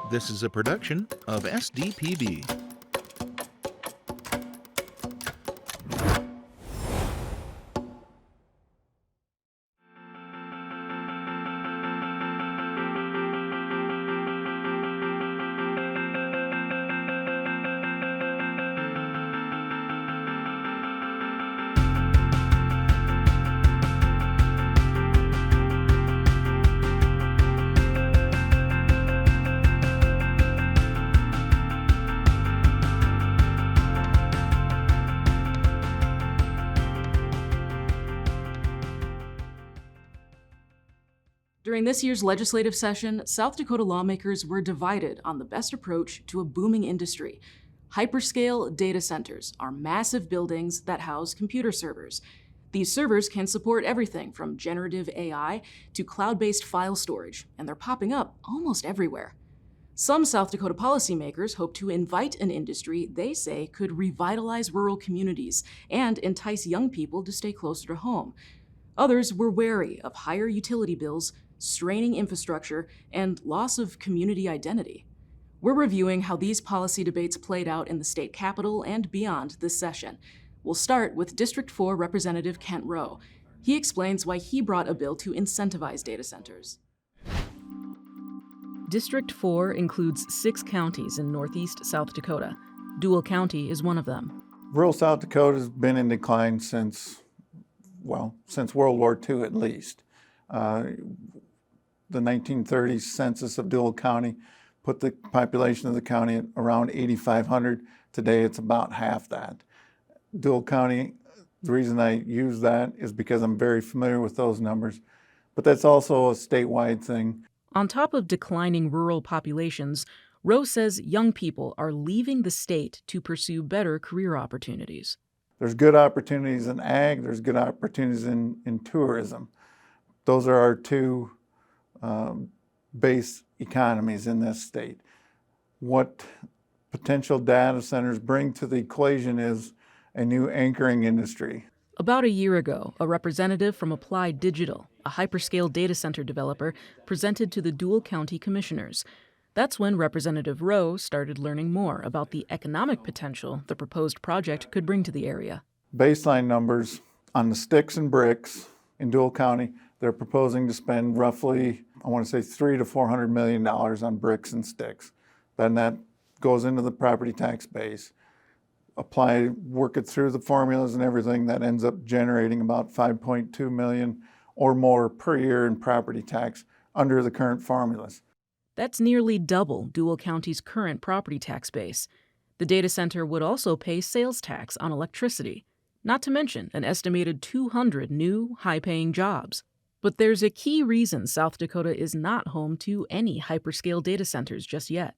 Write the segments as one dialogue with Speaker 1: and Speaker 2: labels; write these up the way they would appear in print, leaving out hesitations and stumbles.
Speaker 1: This is a production of SDPD.
Speaker 2: During this year's legislative session, South Dakota lawmakers were divided on the best approach to a booming industry. Hyperscale data centers are massive buildings that house computer servers. These servers can support everything from generative AI to cloud-based file storage, and they're popping up almost everywhere. Some South Dakota policymakers hope to invite an industry they say could revitalize rural communities and entice young people to stay closer to home. Others were wary of higher utility bills, straining infrastructure, and loss of community identity. We're reviewing how these policy debates played out in the state capitol and beyond this session. We'll start with District 4 Representative Kent Rowe. He explains why he brought a bill to incentivize data centers. District 4 includes 6 counties in northeast South Dakota. Dual County is one of them.
Speaker 3: Rural South Dakota has been in decline since World War II at least. The 1930s census of Dual County put the population of the county at around 8,500. Today it's about half that. Dual County, the reason I use that is because I'm very familiar with those numbers, but that's also a statewide thing.
Speaker 2: On top of declining rural populations, Rowe says young people are leaving the state to pursue better career opportunities.
Speaker 3: There's good opportunities in ag, there's good opportunities in tourism. Those are our two base economies in this state. What potential data centers bring to the equation is a new anchoring industry.
Speaker 2: About a year ago, a representative from Applied Digital, a hyperscale data center developer, presented to the Dual County commissioners. That's when Representative Rowe started learning more about the economic potential the proposed project could bring to the area.
Speaker 3: Baseline numbers on the sticks and bricks in Dual County, they're proposing to spend roughly, I want to say $300 to $400 million on bricks and sticks. Then that goes into the property tax base. Work it through the formulas and everything, that ends up generating about $5.2 million or more per year in property tax under the current formulas.
Speaker 2: That's nearly double Dual County's current property tax base. The data center would also pay sales tax on electricity, not to mention an estimated 200 new, high-paying jobs. But there's a key reason South Dakota is not home to any hyperscale data centers just yet.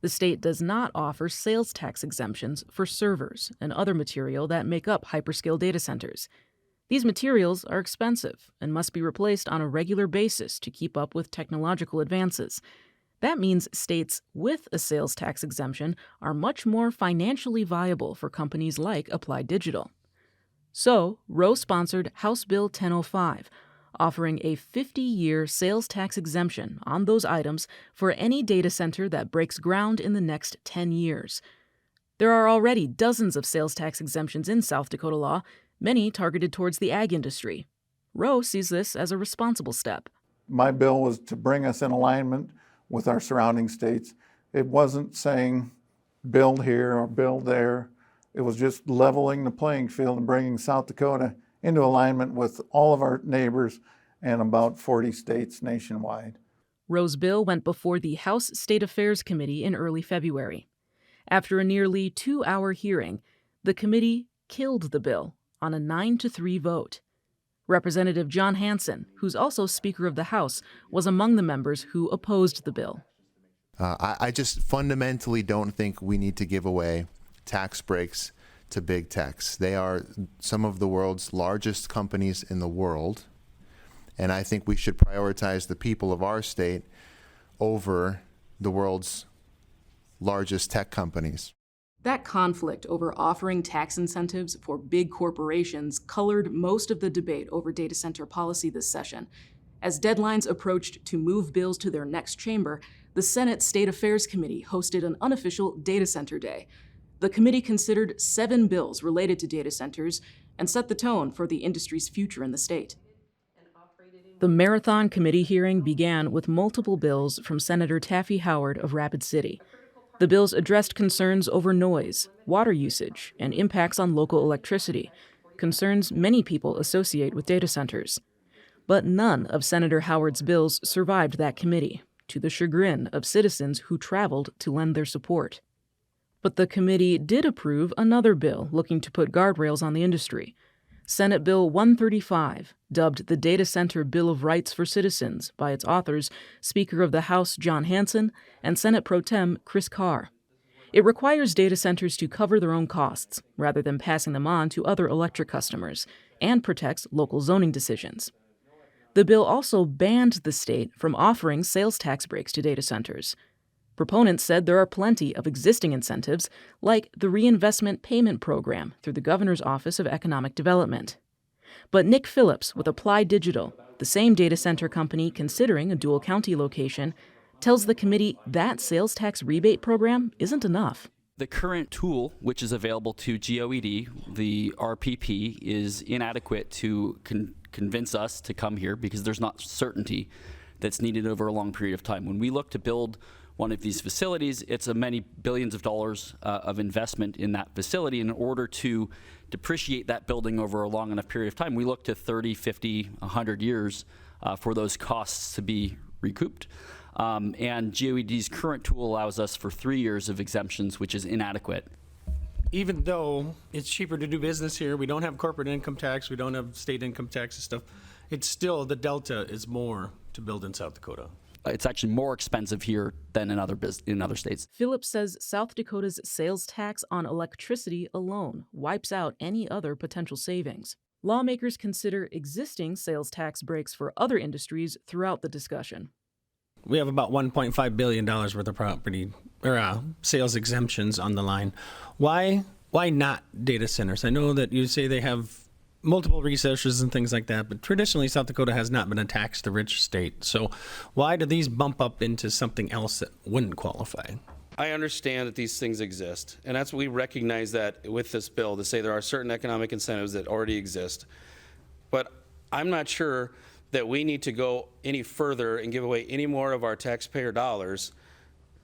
Speaker 2: The state does not offer sales tax exemptions for servers and other material that make up hyperscale data centers. These materials are expensive and must be replaced on a regular basis to keep up with technological advances. That means states with a sales tax exemption are much more financially viable for companies like Applied Digital. So, Rowe sponsored House Bill 1005, offering a 50-year sales tax exemption on those items for any data center that breaks ground in the next 10 years. There are already dozens of sales tax exemptions in South Dakota law, many targeted towards the ag industry. Rowe sees this as a responsible step.
Speaker 3: My bill was to bring us in alignment with our surrounding states. It wasn't saying build here or build there. It was just leveling the playing field and bringing South Dakota into alignment with all of our neighbors and about 40 states nationwide.
Speaker 2: Rowe's bill went before the House State Affairs Committee in early February. After a nearly 2-hour hearing, the committee killed the bill on a 9-3 vote. Representative John Hanson, who's also Speaker of the House, was among the members who opposed the bill.
Speaker 4: I just fundamentally don't think we need to give away tax breaks to big techs. They are some of the world's largest companies in the world, and I think we should prioritize the people of our state over the world's largest tech companies.
Speaker 2: That conflict over offering tax incentives for big corporations colored most of the debate over data center policy this session. As deadlines approached to move bills to their next chamber, the Senate State Affairs Committee hosted an unofficial data center day. The committee considered 7 bills related to data centers and set the tone for the industry's future in the state. The Marathon Committee hearing began with multiple bills from Senator Taffy Howard of Rapid City. The bills addressed concerns over noise, water usage, and impacts on local electricity, concerns many people associate with data centers. But none of Senator Howard's bills survived that committee, to the chagrin of citizens who traveled to lend their support. But the committee did approve another bill looking to put guardrails on the industry. Senate Bill 135, dubbed the Data Center Bill of Rights for Citizens by its authors, Speaker of the House John Hanson and Senate Pro Tem Chris Carr. It requires data centers to cover their own costs rather than passing them on to other electric customers, and protects local zoning decisions. The bill also banned the state from offering sales tax breaks to data centers. Proponents said there are plenty of existing incentives, like the Reinvestment Payment Program through the Governor's Office of Economic Development. But Nick Phillips with Applied Digital, the same data center company considering a dual county location, tells the committee that sales tax rebate program isn't enough.
Speaker 5: The current tool, which is available to GOED, the RPP, is inadequate to convince us to come here because there's not certainty that's needed over a long period of time. When we look to build one of these facilities, it's a many billions of dollars of investment in that facility. In order to depreciate that building over a long enough period of time, we look to 30, 50, 100 years for those costs to be recouped. And GOED's current tool allows us for 3 years of exemptions, which is inadequate.
Speaker 6: Even though it's cheaper to do business here, we don't have corporate income tax, we don't have state income tax and stuff, it's still, the delta is more to build in South Dakota.
Speaker 5: It's actually more expensive here than in other states.
Speaker 2: Phillips says South Dakota's sales tax on electricity alone wipes out any other potential savings. Lawmakers consider existing sales tax breaks for other industries throughout the discussion.
Speaker 6: We have about $1.5 billion worth of property or sales exemptions on the line. Why not data centers? I know that you say they have multiple resources and things like that, but traditionally South Dakota has not been a tax-rich state. So why do these bump up into something else that wouldn't qualify?
Speaker 7: I understand that these things exist, and that's what we recognize that with this bill to say there are certain economic incentives that already exist. But I'm not sure that we need to go any further and give away any more of our taxpayer dollars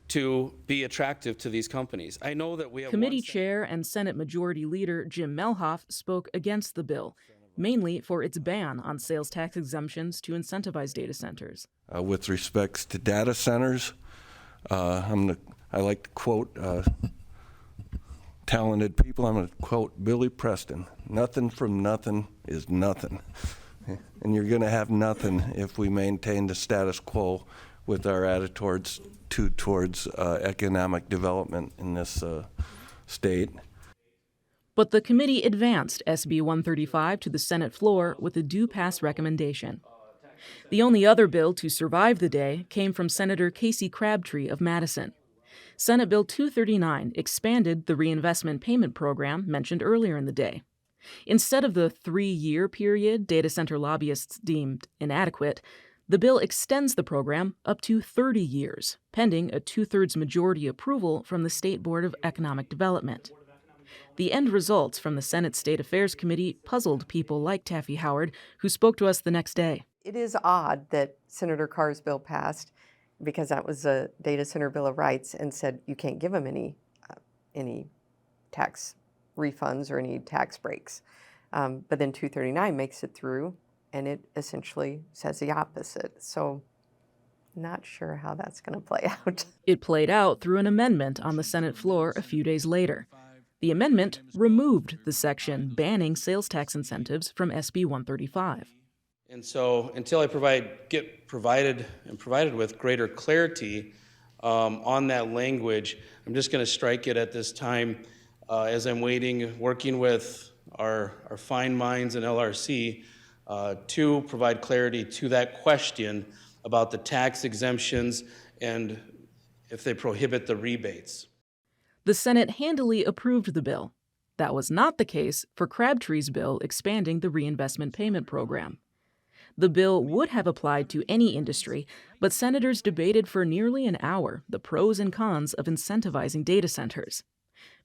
Speaker 7: to be attractive to these companies. I know that we have
Speaker 2: Committee Chair and Senate Majority Leader Jim Melhoff spoke against the bill, mainly for its ban on sales tax exemptions to incentivize data centers.
Speaker 8: With respects to data centers, I like to quote talented people. I'm going to quote Billy Preston: "Nothing from nothing is nothing." And you're going to have nothing if we maintain the status quo with our attitude towards economic development in this state.
Speaker 2: But the committee advanced SB 135 to the Senate floor with a due-pass recommendation. The only other bill to survive the day came from Senator Casey Crabtree of Madison. Senate Bill 239 expanded the Reinvestment Payment Program mentioned earlier in the day. Instead of the 3-year period data center lobbyists deemed inadequate, the bill extends the program up to 30 years, pending a 2/3 majority approval from the State Board of Economic Development. The end results from the Senate State Affairs Committee puzzled people like Taffy Howard, who spoke to us the next day.
Speaker 9: It is odd that Senator Carr's bill passed, because that was a data center bill of rights, and said you can't give them any tax refunds or any tax breaks. But then 239 makes it through, and it essentially says the opposite. So not sure how that's going to play out.
Speaker 2: It played out through an amendment on the Senate floor a few days later. The amendment removed the section banning sales tax incentives from SB 135.
Speaker 7: And so until I get provided with greater clarity on that language, I'm just going to strike it at this time as I'm working with our fine minds in LRC to provide clarity to that question about the tax exemptions and if they prohibit the rebates.
Speaker 2: The Senate handily approved the bill. That was not the case for Crabtree's bill expanding the Reinvestment Payment Program. The bill would have applied to any industry, but senators debated for nearly an hour the pros and cons of incentivizing data centers.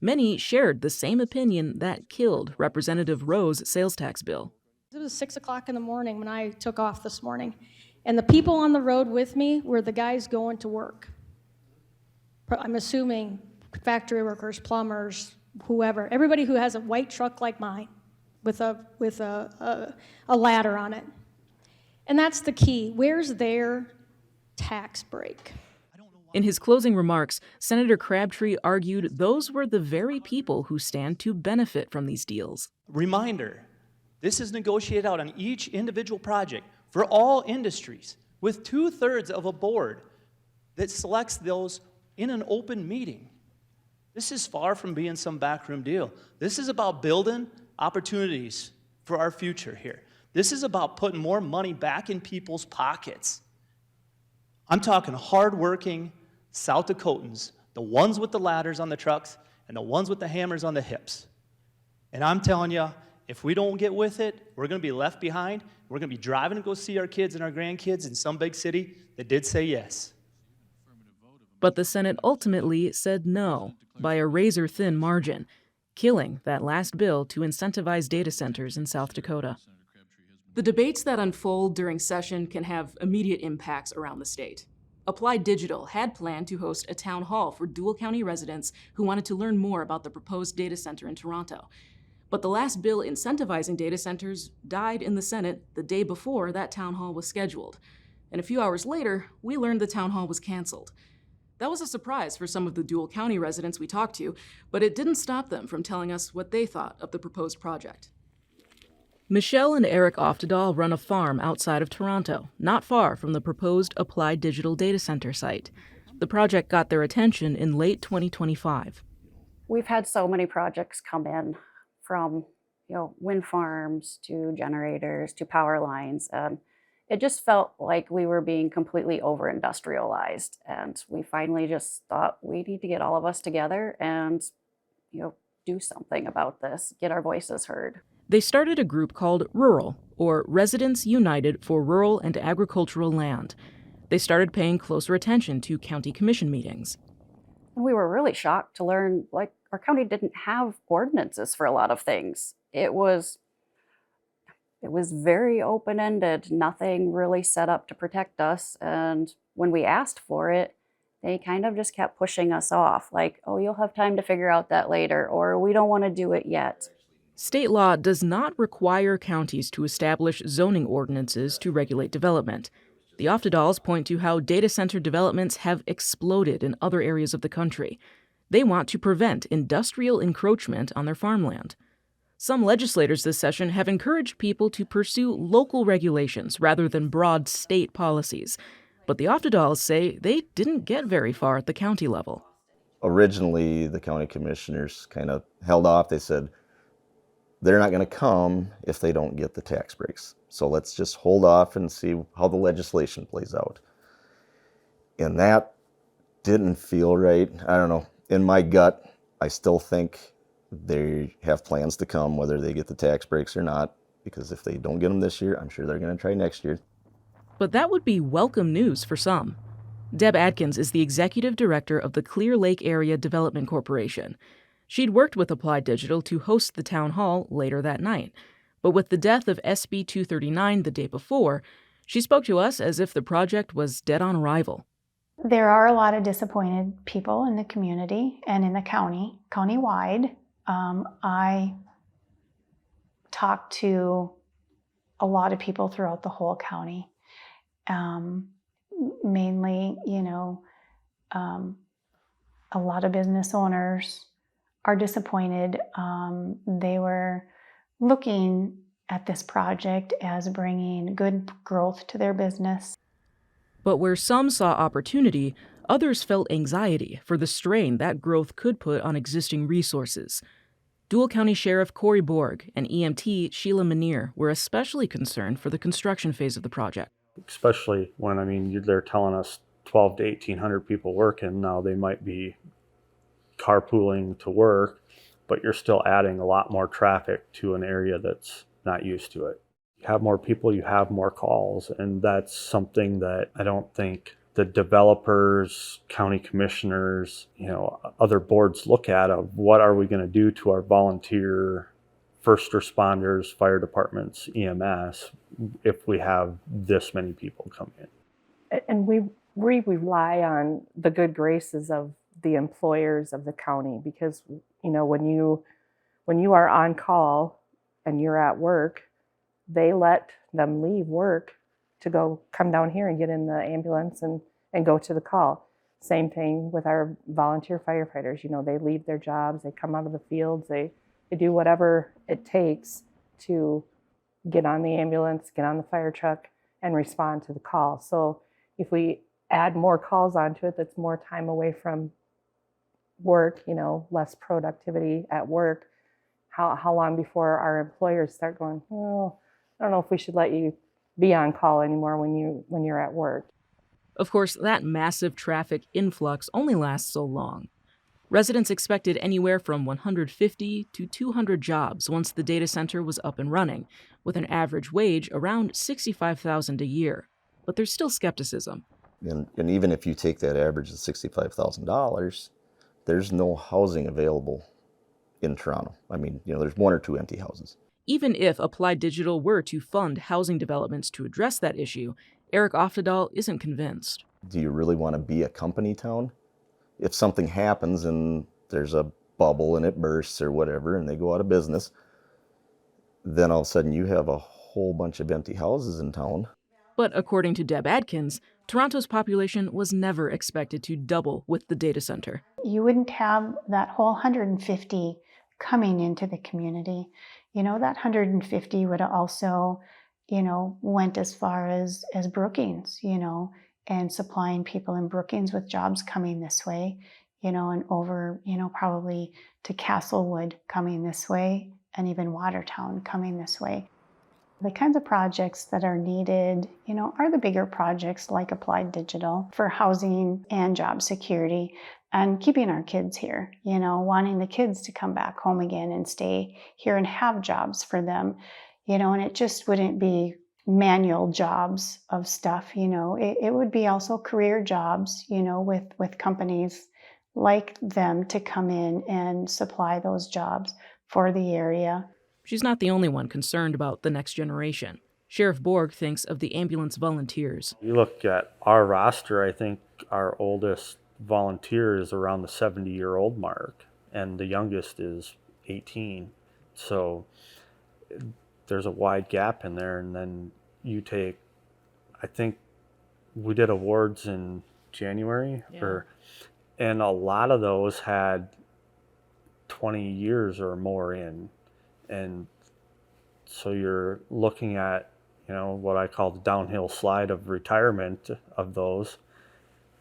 Speaker 2: Many shared the same opinion that killed Representative Rowe's sales tax bill.
Speaker 10: It was 6 o'clock in the morning when I took off this morning, and the people on the road with me were the guys going to work. I'm assuming factory workers, plumbers, whoever, everybody who has a white truck like mine with a ladder on it. And that's the key. Where's their tax break?
Speaker 2: In his closing remarks, Senator Crabtree argued those were the very people who stand to benefit from these deals.
Speaker 11: Reminder, this is negotiated out on each individual project for all industries with 2/3 of a board that selects those in an open meeting. This is far from being some backroom deal. This is about building opportunities for our future here. This is about putting more money back in people's pockets. I'm talking hardworking South Dakotans, the ones with the ladders on the trucks and the ones with the hammers on the hips. And I'm telling you, if we don't get with it, we're going to be left behind. We're going to be driving to go see our kids and our grandkids in some big city that did say yes.
Speaker 2: But the Senate ultimately said no by a razor-thin margin, killing that last bill to incentivize data centers in South Dakota. The debates that unfold during session can have immediate impacts around the state. Applied Digital had planned to host a town hall for Dual County residents who wanted to learn more about the proposed data center in Toronto. But the last bill incentivizing data centers died in the Senate the day before that town hall was scheduled. And a few hours later, we learned the town hall was canceled. That was a surprise for some of the Dual County residents we talked to, but it didn't stop them from telling us what they thought of the proposed project. Michelle and Eric Oftedal run a farm outside of Toronto, not far from the proposed Applied Digital data center site. The project got their attention in late 2025.
Speaker 12: We've had so many projects come in from, wind farms to generators to power lines, and it just felt like we were being completely over-industrialized. And we finally just thought we need to get all of us together and, do something about this, get our voices heard.
Speaker 2: They started a group called Rural, or Residents United for Rural and Agricultural Land. They started paying closer attention to county commission meetings.
Speaker 12: We were really shocked to learn, our county didn't have ordinances for a lot of things. It was very open-ended, nothing really set up to protect us. And when we asked for it, they kind of just kept pushing us off, oh, you'll have time to figure out that later, or we don't want to do it yet.
Speaker 2: State law does not require counties to establish zoning ordinances to regulate development. The Oftedals point to how data center developments have exploded in other areas of the country. They want to prevent industrial encroachment on their farmland. Some legislators this session have encouraged people to pursue local regulations rather than broad state policies. But the Oftedals say they didn't get very far at the county level.
Speaker 13: Originally, the county commissioners kind of held off. They said, they're not going to come if they don't get the tax breaks. So let's just hold off and see how the legislation plays out. And that didn't feel right. I don't know. In my gut, I still think they have plans to come, whether they get the tax breaks or not, because if they don't get them this year, I'm sure they're going to try next year.
Speaker 2: But that would be welcome news for some. Deb Adkins is the executive director of the Clear Lake Area Development Corporation. She'd worked with Applied Digital to host the town hall later that night. But with the death of SB 239 the day before, she spoke to us as if the project was dead on arrival.
Speaker 14: There are a lot of disappointed people in the community and in the county, countywide. I talked to a lot of people throughout the whole county. Mainly, a lot of business owners are disappointed. They were looking at this project as bringing good growth to their business.
Speaker 2: But where some saw opportunity, others felt anxiety for the strain that growth could put on existing resources. Dual County Sheriff Corey Borg and EMT Sheila Manier were especially concerned for the construction phase of the project.
Speaker 15: Especially when, they're telling us 1,200 to 1,800 people working. Now they might be carpooling to work, but you're still adding a lot more traffic to an area that's not used to it. have more people, you have more calls. And that's something that I don't think the developers, county commissioners, other boards look at of what are we going to do to our volunteer first responders, fire departments, EMS, if we have this many people come in.
Speaker 16: And we rely on the good graces of the employers of the county, because when you are on call and you're at work, they let them leave work to come down here and get in the ambulance and go to the call. Same thing with our volunteer firefighters. They leave their jobs, they come out of the fields, they do whatever it takes to get on the ambulance, get on the fire truck, and respond to the call. So if we add more calls onto it, that's more time away from work, less productivity at work. How long before our employers start going, oh, I don't know if we should let you be on call anymore when you're at work.
Speaker 2: Of course, that massive traffic influx only lasts so long. Residents expected anywhere from 150 to 200 jobs once the data center was up and running, with an average wage around $65,000 a year. But there's still skepticism.
Speaker 13: And even if you take that average of $65,000, there's no housing available in Toronto. I mean, there's one or two empty houses.
Speaker 2: Even if Applied Digital were to fund housing developments to address that issue, Eric Oftedal isn't convinced.
Speaker 13: Do you really want to be a company town? If something happens and there's a bubble and it bursts or whatever and they go out of business, then all of a sudden you have a whole bunch of empty houses in town.
Speaker 2: But according to Deb Adkins, Toronto's population was never expected to double with the data center.
Speaker 14: You wouldn't have that whole 150 coming into the community. That 150 would also, went as far as Brookings, and supplying people in Brookings with jobs coming this way, and over, probably to Castlewood coming this way, and even Watertown coming this way. The kinds of projects that are needed, are the bigger projects like Applied Digital for housing and job security and keeping our kids here, wanting the kids to come back home again and stay here and have jobs for them, and it just wouldn't be manual jobs of stuff, it would be also career jobs, with companies like them to come in and supply those jobs for the area.
Speaker 2: She's not the only one concerned about the next generation. Sheriff Borg thinks of the ambulance volunteers.
Speaker 15: You look at our roster, I think our oldest volunteer is around the 70-year-old mark, and the youngest is 18. So there's a wide gap in there. And then you take, I think we did awards in January, and a lot of those had 20 years or more in. And so you're looking at, what I call the downhill slide of retirement of those.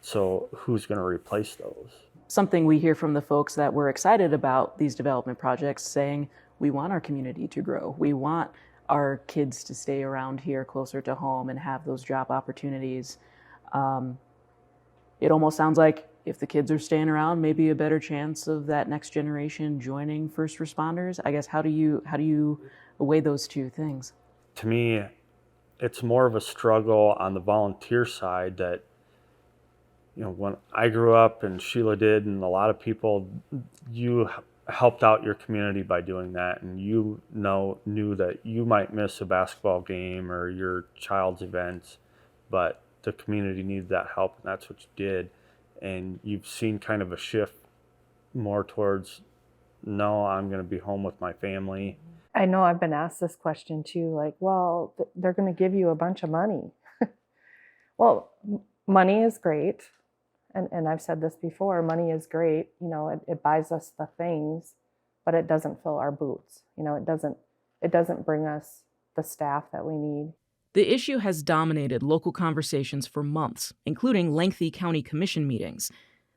Speaker 15: So who's going to replace those?
Speaker 2: Something we hear from the folks that were excited about these development projects saying, we want our community to grow. We want our kids to stay around here closer to home and have those job opportunities. It almost sounds like if the kids are staying around, maybe a better chance of that next generation joining first responders. I guess, how do you weigh those two things?
Speaker 15: To me, it's more of a struggle on the volunteer side that, when I grew up and Sheila did, and a lot of people, you helped out your community by doing that, and knew that you might miss a basketball game or your child's events, but the community needed that help, and that's what you did. And you've seen kind of a shift more towards, no, I'm going to be home with my family.
Speaker 16: I know I've been asked this question too, like, well, they're going to give you a bunch of money. Well, money is great. And I've said this before, money is great. It buys us the things, but it doesn't fill our boots. It doesn't bring us the staff that we need.
Speaker 2: The issue has dominated local conversations for months, including lengthy county commission meetings.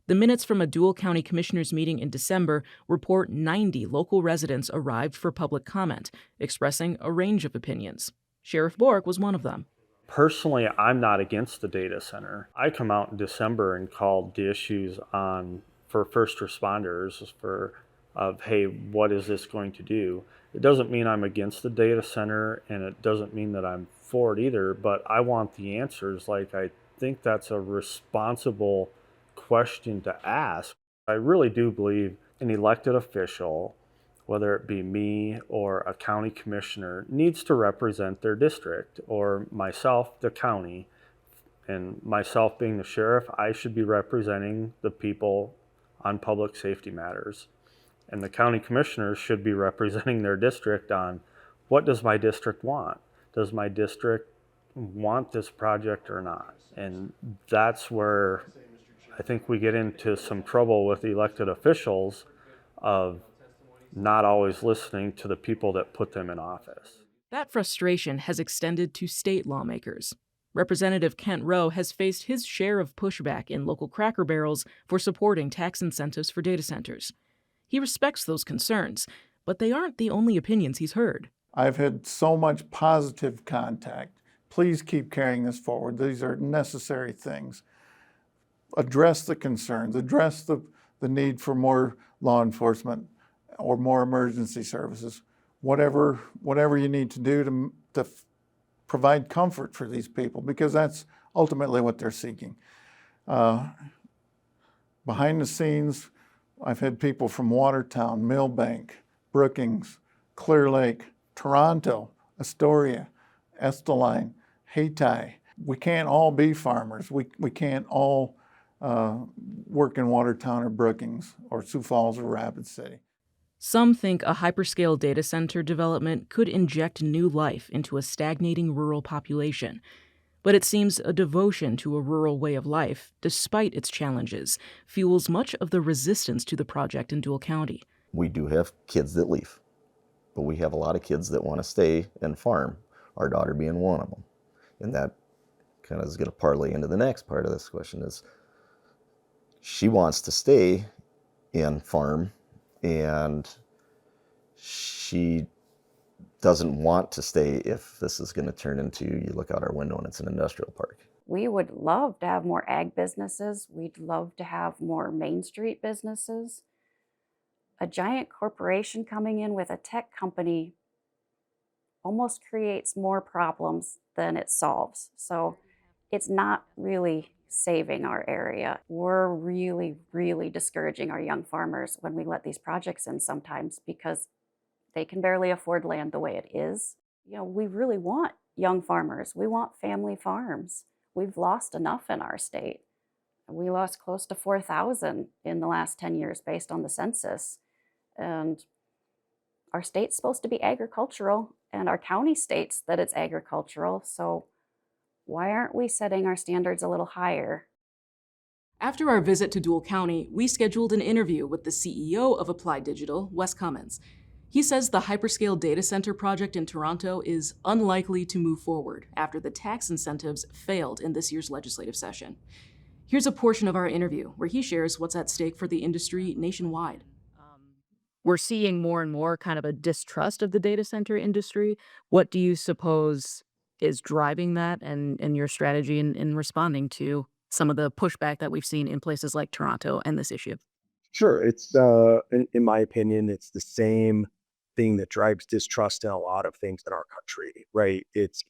Speaker 2: The minutes from a dual county commissioners meeting in December report 90 local residents arrived for public comment, expressing a range of opinions. Sheriff Borg was one of them.
Speaker 15: Personally, I'm not against the data center. I come out in December and called the issues for first responders, for of, hey, what is this going to do? It doesn't mean I'm against the data center, and it doesn't mean that I'm for it either, but I want the answers. Like, I think that's a responsible question to ask. I really do believe an elected official, whether it be me or a county commissioner, needs to represent their district, or myself, the county, and myself being the sheriff, I should be representing the people on public safety matters. And the county commissioners should be representing their district on what does my district want? Does my district want this project or not? And that's where I think we get into some trouble with elected officials of not always listening to the people that put them in office.
Speaker 2: That frustration has extended to state lawmakers. Representative Kent Rowe has faced his share of pushback in local Cracker Barrels for supporting tax incentives for data centers. He respects those concerns, but they aren't the only opinions he's heard.
Speaker 3: I've had so much positive contact. Please keep carrying this forward. These are necessary things. Address the concerns, address the need for more law enforcement or more emergency services. Whatever you need to do to provide comfort for these people, because that's ultimately what they're seeking. Behind the scenes, I've had people from Watertown, Millbank, Brookings, Clear Lake, Toronto, Astoria, Esteline, Hayti. We can't all be farmers. We can't all work in Watertown or Brookings or Sioux Falls or Rapid City.
Speaker 2: Some think a hyperscale data center development could inject new life into a stagnating rural population. But it seems a devotion to a rural way of life, despite its challenges, fuels much of the resistance to the project in Dual County.
Speaker 13: We do have kids that leave, but we have a lot of kids that want to stay and farm, our daughter being one of them. And that kind of is going to parlay into the next part of this question is she wants to stay and farm, and she doesn't want to stay if this is going to turn into, you look out our window and it's an industrial park.
Speaker 12: We would love to have more ag businesses. We'd love to have more Main Street businesses. A giant corporation coming in with a tech company almost creates more problems than it solves. So it's not really saving our area. We're really, really discouraging our young farmers when we let these projects in sometimes because they can barely afford land the way it is. You know, we really want young farmers. We want family farms. We've lost enough in our state. We lost close to 4,000 in the last 10 years based on the census. And our state's supposed to be agricultural, and our county states that it's agricultural. So why aren't we setting our standards a little higher?
Speaker 2: After our visit to Dual County, we scheduled an interview with the CEO of Applied Digital, Wes Cummins. He says the hyperscale data center project in Toronto is unlikely to move forward after the tax incentives failed in this year's legislative session. Here's a portion of our interview where he shares what's at stake for the industry nationwide. We're seeing more and more kind of a distrust of the data center industry. What do you suppose is driving that and your strategy in responding to some of the pushback that we've seen in places like Toronto and this issue?
Speaker 17: Sure. It's, in my opinion, it's the same thing that drives distrust in a lot of things in our country, right? It's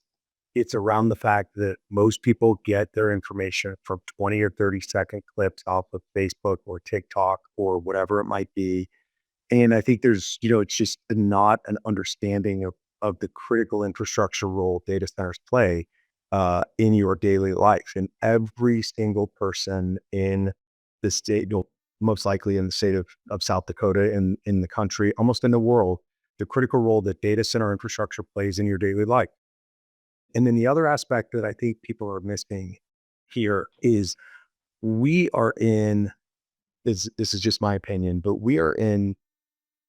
Speaker 17: around the fact that most people get their information from 20 or 30-second clips off of Facebook or TikTok or whatever it might be. And I think there's, it's just not an understanding of the critical infrastructure role data centers play in your daily life. And every single person in the state, most likely in the state of South Dakota, in the country, almost in the world, the critical role that data center infrastructure plays in your daily life. And then the other aspect that I think people are missing here is we are in, this is just my opinion, but we are in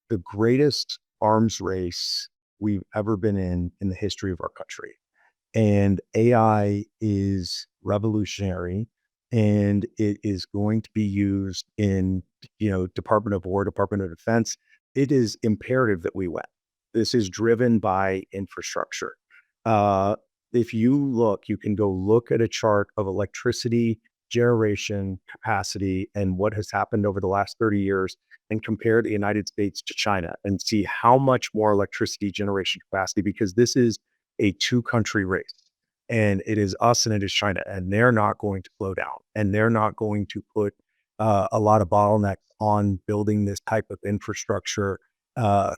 Speaker 17: the greatest arms race we've ever been in the history of our country. And AI is revolutionary, and it is going to be used in, Department of War, Department of Defense. It is imperative that we win. This is driven by infrastructure. If you can go look at a chart of electricity generation capacity and what has happened over the last 30 years and compare the United States to China and see how much more electricity generation capacity, because this is a two-country race. And it is us and it is China, and they're not going to slow down, and they're not going to put a lot of bottlenecks on building this type of infrastructure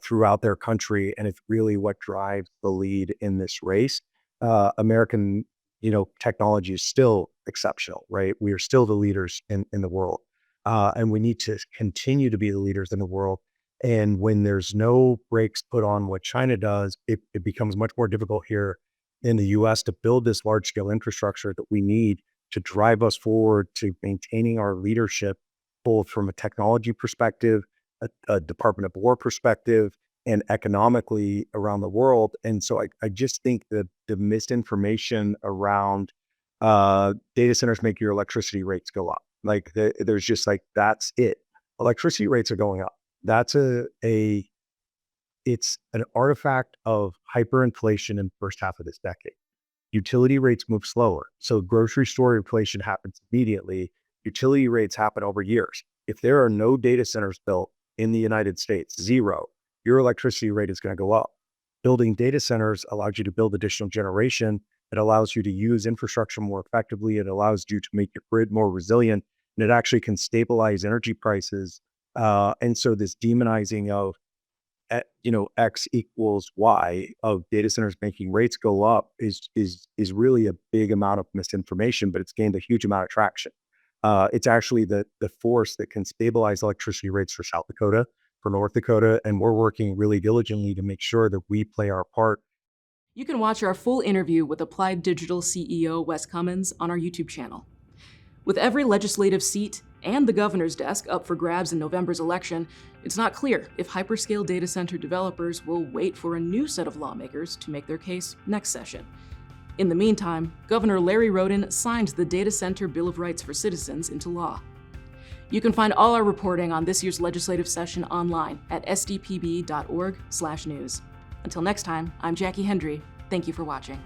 Speaker 17: throughout their country. And it's really what drives the lead in this race. American, technology is still exceptional, right? We are still the leaders in the world, and we need to continue to be the leaders in the world. And when there's no brakes put on what China does, it becomes much more difficult here in the US to build this large scale infrastructure that we need to drive us forward to maintaining our leadership, both from a technology perspective, a Department of War perspective, and economically around the world. And so I just think that the misinformation around data centers make your electricity rates go up. Like there's just like, that's it. Electricity rates are going up. That's it's an artifact of hyperinflation in the first half of this decade. Utility rates move slower. So grocery store inflation happens immediately. Utility rates happen over years. If there are no data centers built in the United States, zero, your electricity rate is going to go up. Building data centers allows you to build additional generation. It allows you to use infrastructure more effectively. It allows you to make your grid more resilient, and it actually can stabilize energy prices. And so this demonizing of X equals Y of data centers making rates go up is really a big amount of misinformation, but it's gained a huge amount of traction. It's actually the force that can stabilize electricity rates for South Dakota, for North Dakota, and we're working really diligently to make sure that we play our part.
Speaker 2: You can watch our full interview with Applied Digital CEO Wes Cummins on our YouTube channel. With every legislative seat and the governor's desk up for grabs in November's election, it's not clear if hyperscale data center developers will wait for a new set of lawmakers to make their case next session. In the meantime, Governor Larry Roden signed the Data Center Bill of Rights for Citizens into law. You can find all our reporting on this year's legislative session online at sdpb.org/news. Until next time, I'm Jackie Hendry. Thank you for watching.